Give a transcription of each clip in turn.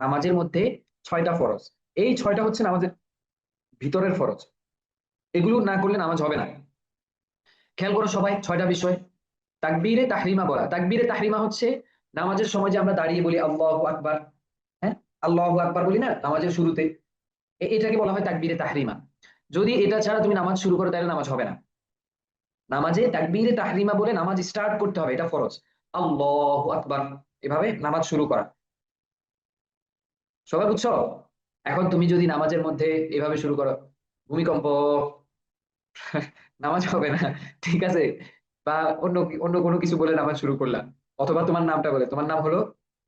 নামাজের মধ্যে 6টা ফরজ। এই 6টা হচ্ছে নামাজের ভিতরের ফরজ, এগুলো না করলে নামাজ হবে না। খেয়াল করো সবাই 6টা বিষয়। তাকবীরে তাহরিমা বলা, তাকবীরে তাহরিমা হচ্ছে নামাজের সময় যে আমরা দাঁড়িয়ে বলি আল্লাহু আকবার, হ্যাঁ, আল্লাহু আকবার বলি না নামাজের শুরুতে, এটাকে বলা হয় তাকবীরে তাহরিমা। যদি এটা ছাড়া তুমি নামাজ শুরু করো তাহলে নামাজ হবে না। নামাজে তাকবীরে তাহরিমা বলে নামাজ স্টার্ট করতে হবে, এটা ফরজ। আল্লাহু আকবার, এভাবে নামাজ শুরু করা। সবাই বুঝছো? এখন তুমি যদি নামাজের মধ্যে এভাবে শুরু করো, ভূমিকম্প, নামাজ হবে না, ঠিক আছে? বা অন্য অন্য কোনো কিছু বলে নামাজ শুরু করলাম, অথবা তোমার নামটা বলে, তোমার নাম হলো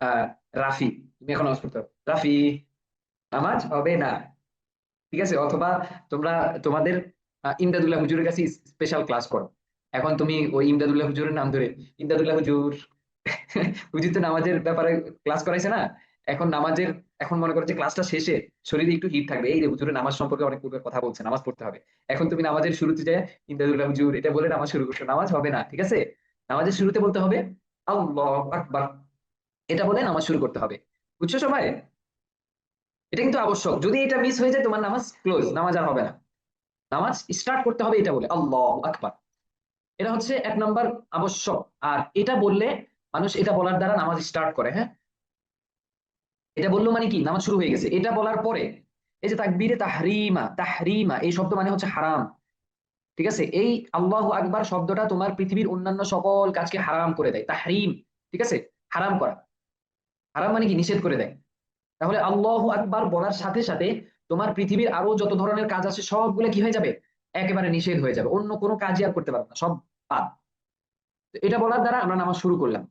আহ রাফি, তুমি এখন নামাজ পড়তে হবে, রাফি, নামাজ হবে না, ঠিক আছে? অথবা তোমরা তোমাদের ইমদাদুল্লাহ হুজুরের কাছে স্পেশাল ক্লাস করো, এখন তুমি ওই ইমদাদুল্লাহ হুজুরের নাম ধরে, ইমদাদুল্লাহ হুজুর, হুজুর তো নামাজের ব্যাপারে ক্লাস করাইছে না, এখন নামাজের, এখন মনে করো যে ক্লাসটা শেষে শরীরে একটু হিট থাকবে, এই যে হুজুরের নামাজ সম্পর্কে অনেক পূর্বে কথা বলছে, নামাজ পড়তে হবে, এখন তুমি নামাজের শুরুতে যায় ইমদাদুল্লাহ হুজুর এটা বলে নামাজ শুরু করছো, নামাজ হবে না, ঠিক আছে? নামাজের শুরুতে বলতে হবে আল্লাহু আকবার, এটা বলে নামাজ শুরু করতে হবে। বুঝছো সবাই? এটা কিন্তু আবশ্যক, যদি এটা মিস হয়ে যায় তোমার নামাজ ক্লোজ, নামাজ আর হবে না। নামাজ স্টার্ট করতে হবে এটা বলে আল্লাহু আকবার, এটা হচ্ছে 1 নম্বর আবশ্যক। আর এটা বললে, মানুষ এটা বলার দ্বারা নামাজ স্টার্ট করে, হ্যাঁ, এটা বললো মানে কি নামাজ শুরু হয়ে গেছে। এটা বলার পরে এই যে তাকবীরে তাহরিমা, তাহরিমা এই শব্দ মানে হচ্ছে হারাম, ঠিক আছে? এই আল্লাহু আকবার শব্দটা তোমার পৃথিবীর অন্যান্য সকল কাজকে হারাম করে দেয়, তাহরিম, ঠিক আছে? হারাম করা, হারাম মানে কি নিষেধ করে দেয়। তাহলে আল্লাহু আকবার বলার সাথে সাথে তোমার পৃথিবীর আরো যত ধরনের কাজ আছে সবগুলো কি হয়ে যাবে, একেবারে নিষেধ হয়ে যাবে, অন্য কোনো কাজই আর করতে পারবে না, সব বাদ। তো এটা বলার দ্বারা আমরা নামাজ শুরু করলাম।